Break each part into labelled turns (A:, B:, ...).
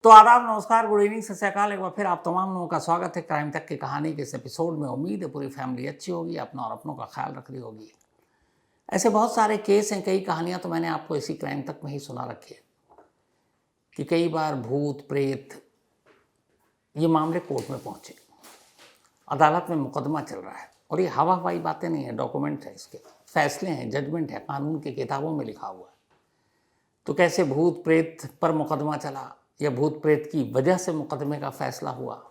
A: तो आदाब, नमस्कार, गुड इवनिंग, सत श्री अकाल। एक बार फिर आप तमाम लोगों का स्वागत है क्राइम तक की कहानी के इस एपिसोड में। उम्मीद है पूरी फैमिली अच्छी होगी, अपना और अपनों का ख्याल रख रही होगी। ऐसे बहुत सारे केस हैं, कई कहानियां तो मैंने आपको इसी क्राइम तक में ही सुना रखी है कि कई बार भूत प्रेत ये मामले कोर्ट में पहुंचे, अदालत में मुकदमा चल रहा है और ये हवा हवाई बातें नहीं है, डॉक्यूमेंट है, इसके फैसले हैं, जजमेंट है, कानून की किताबों में लिखा हुआ है। तो कैसे भूत प्रेत पर मुकदमा चला या भूत प्रेत की वजह से मुकदमे का फैसला हुआ,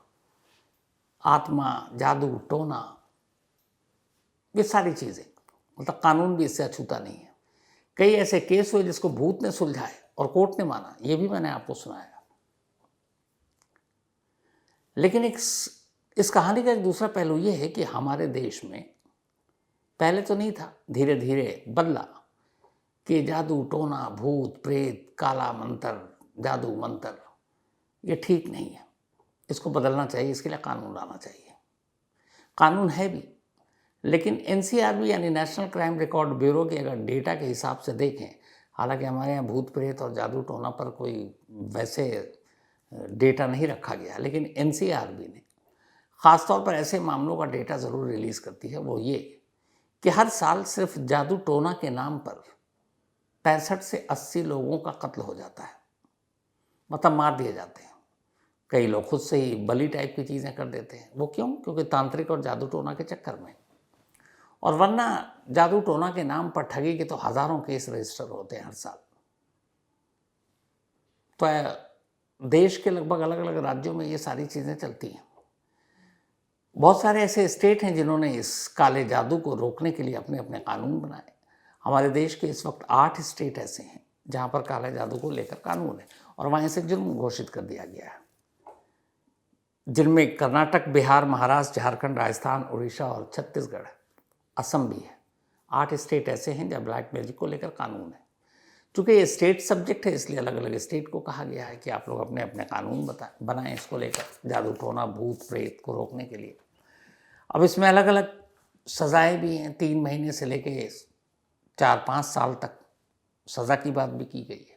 A: आत्मा, जादू टोना, ये सारी चीज़ें, मतलब कानून भी इससे अछूता नहीं है। कई ऐसे केस हुए जिसको भूत ने सुलझाए और कोर्ट ने माना, ये भी मैंने आपको सुनाया। लेकिन इस कहानी का एक दूसरा पहलू ये है कि हमारे देश में पहले तो नहीं था, धीरे धीरे बदला कि जादू टोना, भूत प्रेत, काला मंत्र, जादू मंत्र ये ठीक नहीं है, इसको बदलना चाहिए, इसके लिए कानून लाना चाहिए। कानून है भी, लेकिन एनसीआरबी यानी नेशनल क्राइम रिकॉर्ड ब्यूरो के अगर डेटा के हिसाब से देखें, हालांकि हमारे यहाँ भूत प्रेत और जादू टोना पर कोई वैसे डेटा नहीं रखा गया, लेकिन एनसीआरबी ने ख़ासतौर पर ऐसे मामलों का डेटा ज़रूर रिलीज़ करती है। वो ये कि हर साल सिर्फ जादू टोना के नाम पर 65 से 80 लोगों का कत्ल हो जाता है, मतलब मार दिए जाते हैं। कई लोग खुद से ही बलि टाइप की चीज़ें कर देते हैं। वो क्यों? क्योंकि तांत्रिक और जादू टोना के चक्कर में। और वरना जादू टोना के नाम पर ठगी के तो हज़ारों केस रजिस्टर होते हैं हर साल। तो देश के लगभग अलग अलग राज्यों में ये सारी चीज़ें चलती हैं। बहुत सारे ऐसे स्टेट हैं जिन्होंने इस काले जादू को रोकने के लिए अपने अपने कानून बनाए। हमारे देश के इस वक्त 8 स्टेट ऐसे हैं जहाँ पर काले जादू को लेकर कानून है और वहाँ इसे जुर्म घोषित कर दिया गया है, जिनमें कर्नाटक, बिहार, महाराष्ट्र, झारखंड, राजस्थान, उड़ीसा और छत्तीसगढ़, असम भी है। 8 स्टेट ऐसे हैं जहाँ ब्लैक मैजिक को लेकर कानून है। चूँकि ये स्टेट सब्जेक्ट है, इसलिए अलग अलग स्टेट को कहा गया है कि आप लोग अपने अपने कानून बनाएं इसको लेकर, जादू टोना भूत प्रेत को रोकने के लिए। अब इसमें अलग अलग सज़ाएँ भी हैं, 3 महीने से लेके 4-5 साल तक सज़ा की बात भी की गई है।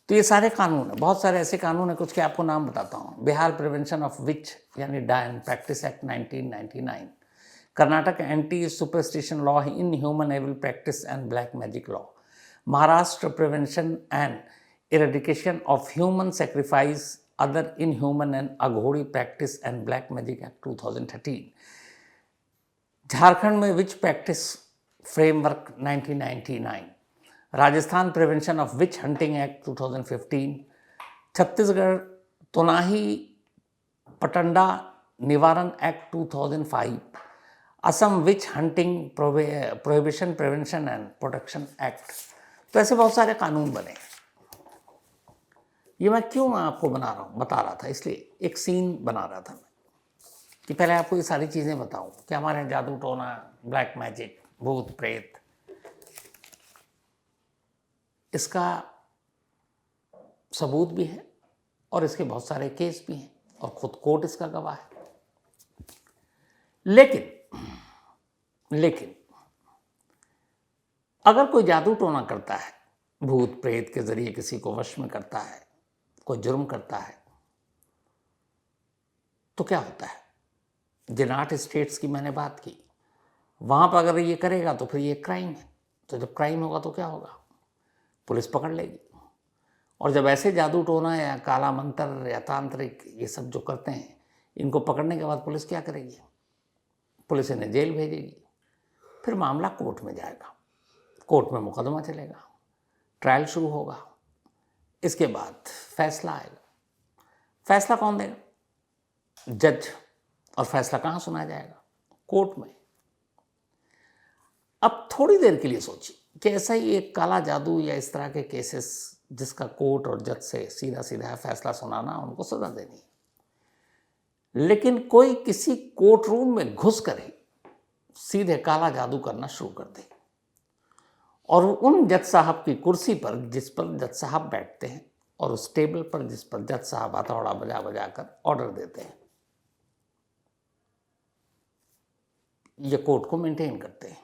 A: तो ये सारे कानून हैं, बहुत सारे ऐसे कानून हैं, कुछ के आपको नाम बताता हूँ। बिहार प्रिवेंशन ऑफ विच यानी Dayan practice act 1999, Karnataka anti superstition law inhuman evil practice and black magic law, Maharashtra prevention and eradication of human sacrifice, other inhuman and अघोड़ी practice and black magic act 2013, Jharkhand में witch practice framework 1999, Rajasthan prevention of witch hunting act 2015, Chhattisgarh Tonahi Pratadna Nivaran act 2005, Assam witch hunting prohibition prevention and protection act. तो ऐसे बहुत सारे कानून बने। ये मैं क्यों आपको बता रहा था, इसलिए एक सीन बना रहा था मैं कि पहले आपको ये सारी चीज़ें बताऊं कि हमारे यहाँ जादू टोना, ब्लैक मैजिक, भूत प्रेत, इसका सबूत भी है और इसके बहुत सारे केस भी हैं और खुद कोर्ट इसका गवाह है। लेकिन अगर कोई जादू टोना करता है, भूत प्रेत के जरिए किसी को वश में करता है, कोई जुर्म करता है, तो क्या होता है? जिन 8 स्टेट्स की मैंने बात की, वहाँ पर अगर ये करेगा तो फिर ये क्राइम है। तो जब क्राइम होगा तो क्या होगा? पुलिस पकड़ लेगी। और जब ऐसे जादू टोना या काला मंत्र या तांत्रिक ये सब जो करते हैं, इनको पकड़ने के बाद पुलिस क्या करेगी? पुलिस इन्हें जेल भेजेगी। फिर मामला कोर्ट में जाएगा, कोर्ट में मुकदमा चलेगा, ट्रायल शुरू होगा, इसके बाद फैसला आएगा। फैसला कौन देगा? जज। और फैसला कहाँ सुना जाएगा? कोर्ट में। अब थोड़ी देर के लिए सोचिए कि ऐसा ही एक काला जादू या इस तरह के केसेस जिसका कोर्ट और जज से सीधा सीधा फैसला सुनाना, उनको सजा देनी है। लेकिन कोई किसी कोर्ट रूम में घुस कर ही सीधे काला जादू करना शुरू कर दे और उन जज साहब की कुर्सी पर जिस पर जज साहब बैठते हैं और उस टेबल पर जिस पर जज साहब हथौड़ा बजा बजा कर ऑर्डर देते हैं, ये कोर्ट को मेंटेन करते हैं।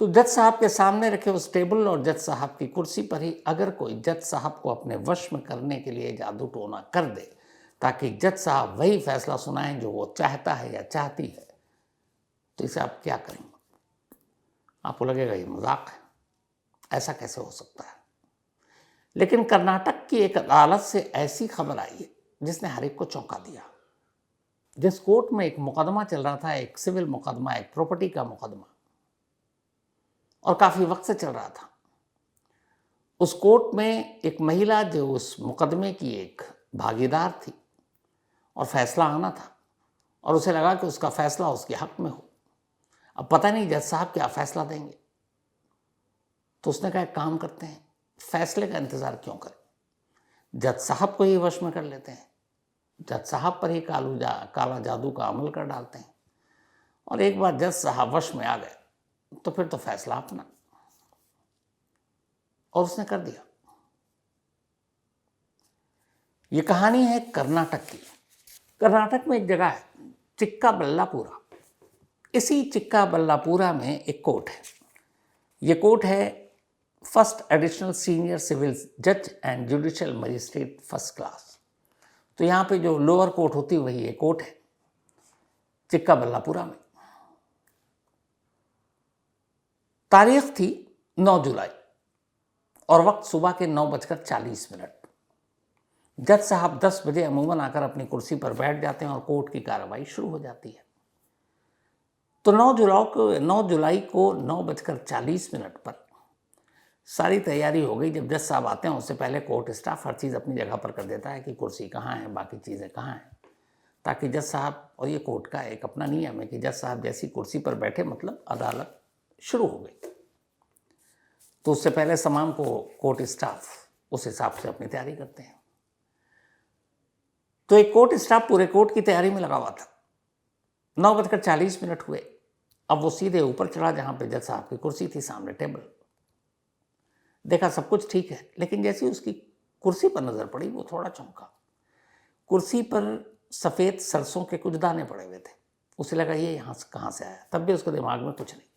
A: तो जज साहब के सामने रखे उस टेबल और जज साहब की कुर्सी पर ही अगर कोई जज साहब को अपने वश में करने के लिए जादू टोना कर दे ताकि जज साहब वही फैसला सुनाएं जो वो चाहता है या चाहती है, तो इसे आप क्या करेंगे? आपको लगेगा ये मजाक है, ऐसा कैसे हो सकता है। लेकिन कर्नाटक की एक अदालत से ऐसी खबर आई है जिसने हर एक को चौंका दिया। जिस कोर्ट में एक मुकदमा चल रहा था, एक सिविल मुकदमा, एक प्रॉपर्टी का मुकदमा, और काफी वक्त से चल रहा था, उस कोर्ट में एक महिला जो उस मुकदमे की एक भागीदार थी और फैसला आना था, और उसे लगा कि उसका फैसला उसके हक में हो। अब पता नहीं जज साहब क्या फैसला देंगे, तो उसने कहा एक काम करते हैं, फैसले का इंतजार क्यों करें, जज साहब को ही वश में कर लेते हैं, जज साहब पर ही काला जादू का अमल कर डालते हैं, और एक बार जज साहब वश में आ गए तो फिर तो फैसला अपना। और उसने कर दिया। ये कहानी है कर्नाटक की। कर्नाटक में एक जगह है चिक्काबल्लापुरा। इसी चिक्काबल्लापुरा में एक कोर्ट है। ये कोर्ट है फर्स्ट एडिशनल सीनियर सिविल जज and judicial magistrate first class. तो यहाँ पे जो लोअर कोर्ट होती है वही ये कोर्ट है चिक्काबल्लापुरा में। तारीख थी 9 जुलाई और वक्त सुबह के 9:40। जज साहब 10 बजे अमूमन आकर अपनी कुर्सी पर बैठ जाते हैं और कोर्ट की कार्रवाई शुरू हो जाती है। तो 9 जुलाई को 9:40 पर सारी तैयारी हो गई। जब जज साहब आते हैं उससे पहले कोर्ट स्टाफ हर चीज़ अपनी जगह पर कर देता है कि कुर्सी कहाँ है, बाकी चीज़ें कहाँ हैं, ताकि जज साहब, और ये कोर्ट का एक अपना नियम है कि जज साहब जैसी कुर्सी पर बैठे मतलब अदालत शुरू हो गई। तो उससे पहले तमाम को कोर्ट स्टाफ उस हिसाब से अपनी तैयारी करते हैं। तो एक कोर्ट स्टाफ पूरे कोर्ट की तैयारी में लगा हुआ था। 9:40 हुए। अब वो सीधे ऊपर चढ़ा जहां पे जज साहब की कुर्सी थी, सामने टेबल। देखा सब कुछ ठीक है, लेकिन जैसे उसकी कुर्सी पर नजर पड़ी वो थोड़ा चौंका। कुर्सी पर सफेद सरसों के कुछ दाने पड़े हुए थे। उसे लगा ये यहाँ से कहाँ से आया, तब भी उसके दिमाग में कुछ नहीं।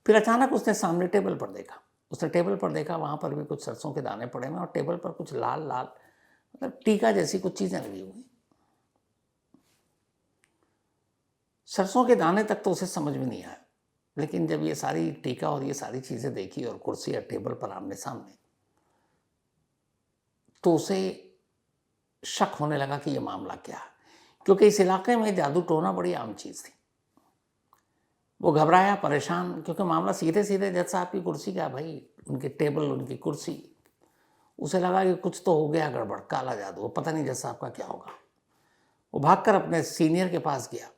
A: फिर अचानक उसने सामने टेबल पर देखा। उसने टेबल पर देखा, वहां पर भी कुछ सरसों के दाने पड़े हुए और टेबल पर कुछ लाल लाल मतलब टीका जैसी कुछ चीजें लगी हुई। सरसों के दाने तक तो उसे समझ में नहीं आया, लेकिन जब ये सारी टीका और ये सारी चीजें देखी और कुर्सी या टेबल पर आमने सामने, तो उसे शक होने लगा कि ये मामला क्या है, क्योंकि इस इलाके में जादू टोना बड़ी आम चीज थी। वो घबराया, परेशान, क्योंकि मामला सीधे सीधे जज साहब की कुर्सी का, भाई उनकी टेबल, उनकी कुर्सी। उसे लगा कि कुछ तो हो गया गड़बड़, काला जादू, वो पता नहीं जज साहब का क्या होगा। वो भागकर अपने सीनियर के पास गया।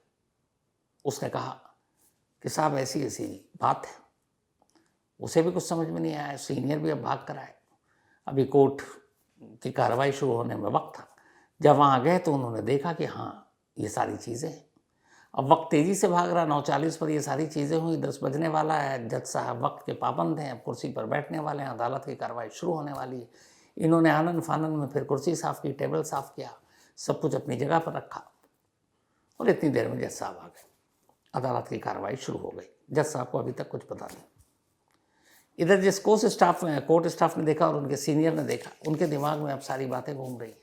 A: उसने कहा कि साहब ऐसी ऐसी बात है। उसे भी कुछ समझ में नहीं आया। सीनियर भी अब भाग कर आए। अभी कोर्ट की कार्रवाई शुरू होने में वक्त था। जब वहाँ गए तो उन्होंने देखा कि हाँ ये सारी चीज़ें हैं। अब वक्त तेज़ी से भाग रहा। 9:40 पर ये सारी चीज़ें हुई, 10 बजने वाला है। जज साहब वक्त के पाबंद हैं, अब कुर्सी पर बैठने वाले हैं, अदालत की कार्रवाई शुरू होने वाली है। इन्होंने आनन फानन में फिर कुर्सी साफ़ की, टेबल साफ़ किया, सब कुछ अपनी जगह पर रखा, और इतनी देर में जज साहब आ गए। अदालत की कार्रवाई शुरू हो गई। जज साहब को अभी तक कुछ पता नहीं। इधर जिस कोर्ट स्टाफ ने देखा और उनके सीनियर ने देखा, उनके दिमाग में अब सारी बातें घूम रही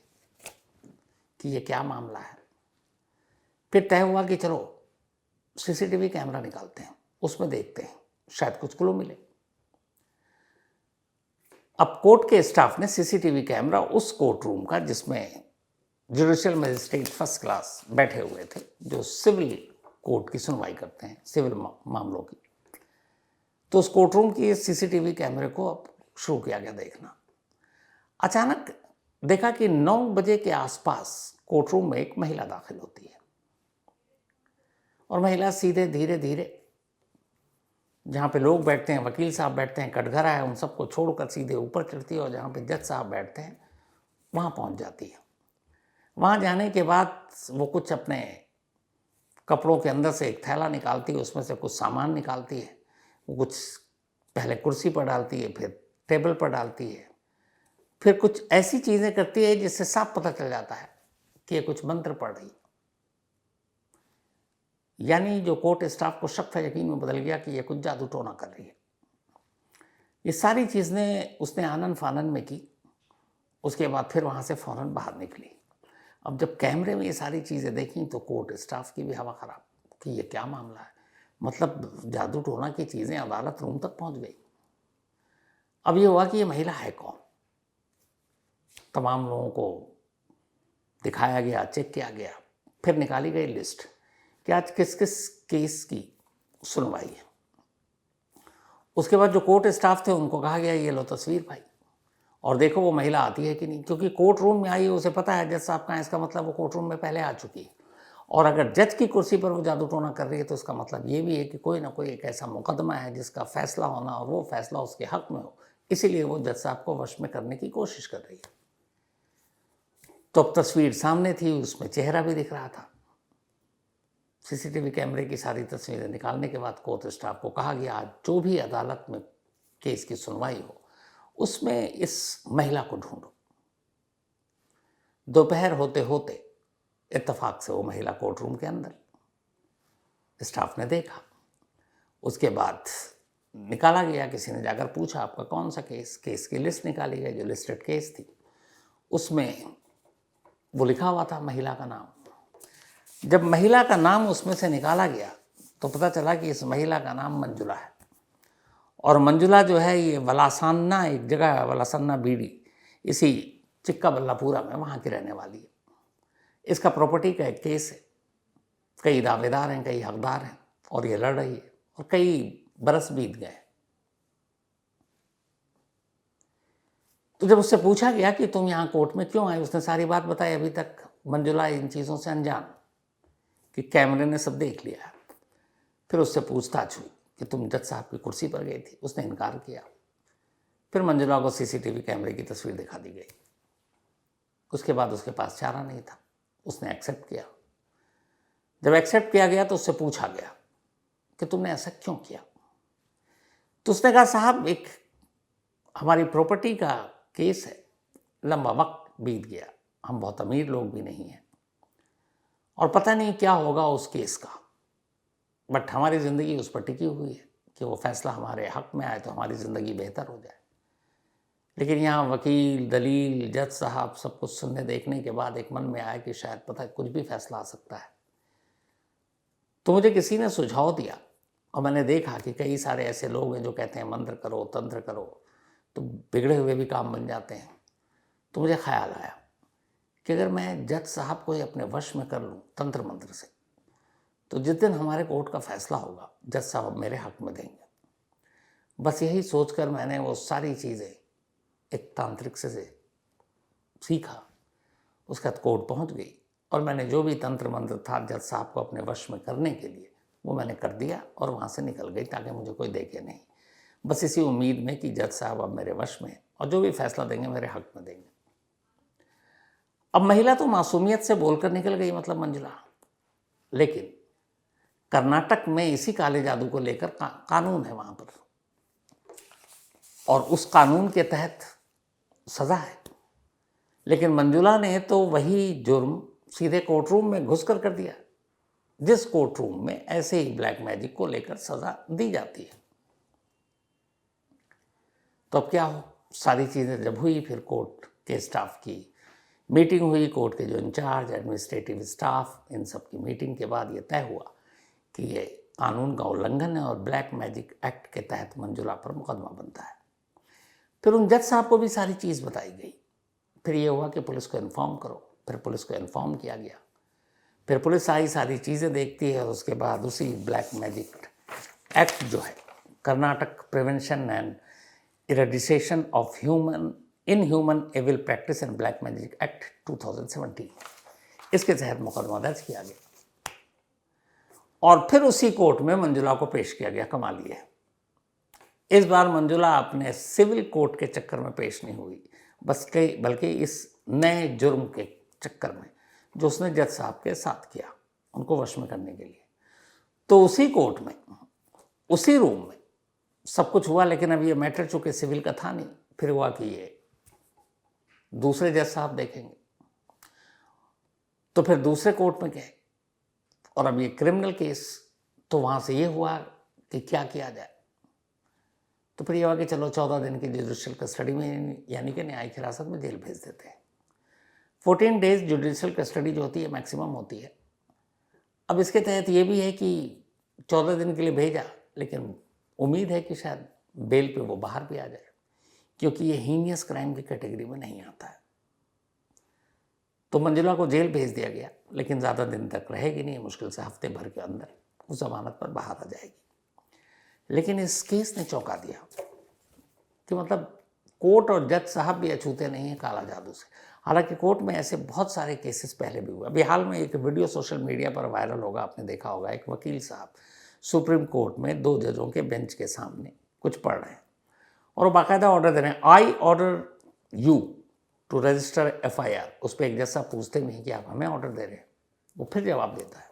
A: कि ये क्या मामला है। फिर तय हुआ कि चलो सीसीटीवी कैमरा निकालते हैं, उसमें देखते हैं, शायद कुछ क्लू मिले। अब कोर्ट के स्टाफ ने सीसीटीवी कैमरा उस कोर्ट रूम का जिसमें जुडिशियल मजिस्ट्रेट फर्स्ट क्लास बैठे हुए थे, जो सिविल कोर्ट की सुनवाई करते हैं, सिविल मामलों की, तो उस कोर्ट रूम की सीसीटीवी कैमरे को अब शुरू किया गया देखना। अचानक देखा कि 9 बजे के आसपास कोर्ट रूम में एक महिला दाखिल होती है, और महिला सीधे धीरे धीरे जहाँ पे लोग बैठते हैं, वकील साहब बैठते हैं, कटघरा है, उन सबको छोड़कर सीधे ऊपर चढ़ती है और जहाँ पे जज साहब बैठते हैं वहाँ पहुँच जाती है। वहाँ जाने के बाद वो कुछ अपने कपड़ों के अंदर से एक थैला निकालती है, उसमें से कुछ सामान निकालती है। वो कुछ पहले कुर्सी पर डालती है, फिर टेबल पर डालती है, फिर कुछ ऐसी चीज़ें करती है जिससे साफ पता चल जाता है कि ये कुछ मंत्र पढ़ रही है। यानी जो कोर्ट स्टाफ को शक था यकीन में बदल गया कि ये कुछ जादू टोना कर रही है। ये सारी चीज़ें उसने आनन फानन में की। उसके बाद फिर वहाँ से फ़ौरन बाहर निकली। अब जब कैमरे में ये सारी चीज़ें देखी तो कोर्ट स्टाफ की भी हवा ख़राब कि ये क्या मामला है, मतलब जादू टोना की चीज़ें अदालत रूम तक पहुँच गई। अब ये हुआ कि ये महिला है कौन। तमाम लोगों को दिखाया गया, चेक किया गया, फिर निकाली गई लिस्ट कि आज किस किस केस की सुनवाई है। उसके बाद जो कोर्ट स्टाफ थे उनको कहा गया ये लो तस्वीर भाई और देखो वो महिला आती है कि नहीं, क्योंकि कोर्ट रूम में आई है, उसे पता है जज साहब का है, इसका मतलब वो कोर्ट रूम में पहले आ चुकी है। और अगर जज की कुर्सी पर वो जादू टोना कर रही है तो इसका मतलब ये भी है कि कोई ना कोई एक ऐसा मुकदमा है जिसका फैसला होना और वो फैसला उसके हक में हो, इसीलिए वो जज साहब को वश में करने की कोशिश कर रही है। तो अब तस्वीर सामने थी, उसमें चेहरा भी दिख रहा था। सीसीटीवी कैमरे की सारी तस्वीरें निकालने के बाद कोर्ट स्टाफ को कहा गया आज जो भी अदालत में केस की सुनवाई हो उसमें इस महिला को ढूंढो। दोपहर होते होते इत्तेफाक से वो महिला कोर्ट रूम के अंदर, स्टाफ ने देखा। उसके बाद निकाला गया, किसी ने जाकर पूछा आपका कौन सा केस, केस की लिस्ट निकाली गई जो लिस्टेड केस थी, उसमें वो लिखा हुआ था महिला का नाम। जब महिला का नाम उसमें से निकाला गया तो पता चला कि इस महिला का नाम मंजुला है। और मंजुला जो है ये वलासन्ना, एक जगह है वलासन्ना बीडी, इसी चिक्का बल्लापुरा में, वहाँ की रहने वाली है। इसका प्रॉपर्टी का एक केस है, कई दावेदार हैं, कई हकदार हैं और ये लड़ रही है और कई बरस बीत गए। तो जब उससे पूछा गया कि तुम यहाँ कोर्ट में क्यों आए, उसने सारी बात बताई। अभी तक मंजुला इन चीज़ों से अनजान कि कैमरे ने सब देख लिया है। फिर उससे पूछताछ हुई कि तुम जज साहब की कुर्सी पर गई थी, उसने इनकार किया। फिर मंजुला को सीसीटीवी कैमरे की तस्वीर दिखा दी गई। उसके बाद उसके पास चारा नहीं था, उसने एक्सेप्ट किया। जब एक्सेप्ट किया गया तो उससे पूछा गया कि तुमने ऐसा क्यों किया। तो उसने कहा साहब एक हमारी प्रॉपर्टी का केस है, लंबा वक्त बीत गया, हम बहुत अमीर लोग भी नहीं हैं और पता नहीं क्या होगा उस केस का, बट हमारी ज़िंदगी उस पर टिकी हुई है कि वो फैसला हमारे हक में आए तो हमारी ज़िंदगी बेहतर हो जाए। लेकिन यहाँ वकील, दलील, जज साहब सब कुछ सुनने देखने के बाद एक मन में आया कि शायद पता है कुछ भी फैसला आ सकता है। तो मुझे किसी ने सुझाव दिया और मैंने देखा कि कई सारे ऐसे लोग हैं जो कहते हैं मंत्र करो, तंत्र करो तो बिगड़े हुए भी काम बन जाते हैं। तो मुझे ख्याल आया कि अगर मैं जज साहब को ही अपने वश में कर लूँ तंत्र मंत्र से, तो जिस दिन हमारे कोर्ट का फैसला होगा जज साहब मेरे हक में देंगे। बस यही सोचकर मैंने वो सारी चीज़ें एक तांत्रिक से सीखा। उसके बाद कोर्ट पहुंच गई और मैंने जो भी तंत्र मंत्र था जज साहब को अपने वश में करने के लिए वो मैंने कर दिया और वहाँ से निकल गई ताकि मुझे कोई देखे नहीं, बस इसी उम्मीद में कि जज साहब अब मेरे वश में और जो भी फैसला देंगे मेरे हक में देंगे। अब महिला तो मासूमियत से बोलकर निकल गई, मतलब मंजुला, लेकिन कर्नाटक में इसी काले जादू को लेकर कानून है वहाँ पर और उस कानून के तहत सज़ा है। लेकिन मंजुला ने तो वही जुर्म सीधे कोर्ट रूम में घुसकर कर दिया जिस कोर्ट रूम में ऐसे ही ब्लैक मैजिक को लेकर सज़ा दी जाती है। तो अब क्या हो, सारी चीज़ें जब हुई फिर कोर्ट के स्टाफ की मीटिंग हुई, कोर्ट के जो इंचार्ज, एडमिनिस्ट्रेटिव स्टाफ, इन सब की मीटिंग के बाद ये तय हुआ कि ये कानून का उल्लंघन है और ब्लैक मैजिक एक्ट के तहत मंजुला पर मुकदमा बनता है। फिर उन जज साहब को भी सारी चीज़ बताई गई। फिर ये हुआ कि पुलिस को इन्फॉर्म करो, फिर पुलिस को इन्फॉर्म किया गया। फिर पुलिस आई, सारी चीज़ें देखती है और उसके बाद उसी ब्लैक मैजिक एक्ट जो है, Karnataka prevention and eradication of inhuman evil practice and black magic act 2017, इसके तहत मुकदमा दर्ज किया गया और फिर उसी कोर्ट में मंजुला को पेश किया गया। कमाल ये है, इस बार मंजुला अपने सिविल कोर्ट के चक्कर में पेश नहीं हुई, बल्कि इस नए जुर्म के चक्कर में जो उसने जज साहब के साथ किया उनको वश में करने के लिए। तो उसी कोर्ट में, उसी रूम में सब कुछ हुआ। लेकिन अब ये मैटर चूँकि सिविल का था नहीं, फिर हुआ कि ये दूसरे जज साहब देखेंगे। तो फिर दूसरे कोर्ट में गए और अब ये क्रिमिनल केस, तो वहाँ से ये हुआ कि क्या किया जाए। तो फिर ये हुआ कि चलो 14 दिन की जुडिशियल कस्टडी में, यानी कि न्यायिक हिरासत में जेल भेज देते हैं। 14 डेज जुडिशियल कस्टडी जो होती है मैक्सिमम होती है। अब इसके तहत ये भी है कि 14 दिन के लिए भेजा, लेकिन उम्मीद है कि शायद बेल पे वो बाहर भी आ जाए, क्योंकि ये हीनियस क्राइम की कैटेगरी में नहीं आता है। तो मंजुला को जेल भेज दिया गया, लेकिन ज़्यादा दिन तक रहेगी नहीं, मुश्किल से हफ्ते भर के अंदर वो जमानत पर बाहर आ जाएगी। लेकिन इस केस ने चौंका दिया कि मतलब कोर्ट और जज साहब भी अछूते नहीं हैं काला जादू से। हालांकि कोर्ट में ऐसे बहुत सारे केसेस पहले भी हुए। अभी हाल में एक वीडियो सोशल मीडिया पर वायरल होगा, आपने देखा होगा, एक वकील साहब सुप्रीम कोर्ट में 2 जजों के बेंच के सामने कुछ पढ़ रहे हैं और वो बाकायदा ऑर्डर दे रहे हैं, I order you to register FIR। उस पर एक जज साहब पूछते भी हैं कि आप हमें ऑर्डर दे रहे हैं, वो फिर जवाब देता है।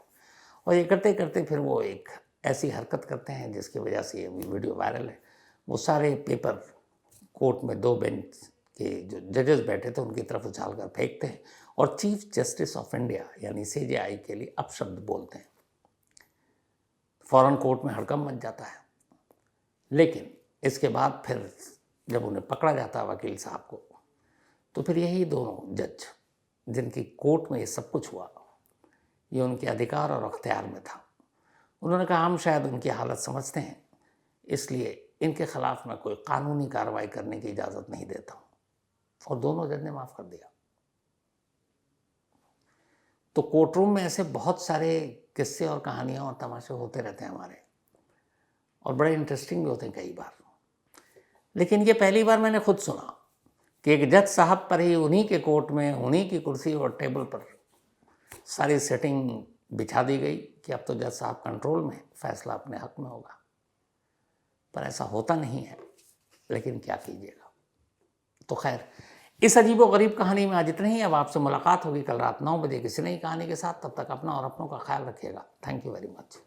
A: और ये करते करते फिर वो एक ऐसी हरकत करते हैं जिसकी वजह से ये वीडियो वायरल है। वो सारे पेपर कोर्ट में 2 बेंच के जो जजेस बैठे थे उनकी तरफ उछाल कर फेंकते हैं और चीफ जस्टिस ऑफ इंडिया यानी CJI के लिए अपशब्द बोलते हैं। फौरन कोर्ट में हड़कंप मच जाता है। लेकिन इसके बाद फिर जब उन्हें पकड़ा जाता है वकील साहब को, तो फिर यही दोनों जज जिनकी कोर्ट में ये सब कुछ हुआ, ये उनके अधिकार और अख्तियार में था। उन्होंने कहा हम शायद उनकी हालत समझते हैं, इसलिए इनके खिलाफ मैं कोई कानूनी कार्रवाई करने की इजाज़त नहीं देता हूँ, और दोनों जज ने माफ़ कर दिया। तो कोर्टरूम में ऐसे बहुत सारे किस्से और कहानियाँ और तमाशे होते रहते हैं हमारे, और बड़े इंटरेस्टिंग भी होते हैं कई बार। लेकिन ये पहली बार मैंने खुद सुना कि एक जज साहब पर ही उन्हीं के कोर्ट में उन्हीं की कुर्सी और टेबल पर सारी सेटिंग बिछा दी गई कि अब तो जज साहब कंट्रोल में, फैसला अपने हक में होगा। पर ऐसा होता नहीं है, लेकिन क्या कीजिएगा। तो खैर, इस अजीबोगरीब कहानी में आज इतना ही। अब आपसे मुलाकात होगी कल रात 9 बजे किसी नई कहानी के साथ। तब तक अपना और अपनों का ख्याल रखिएगा। Thank you very much.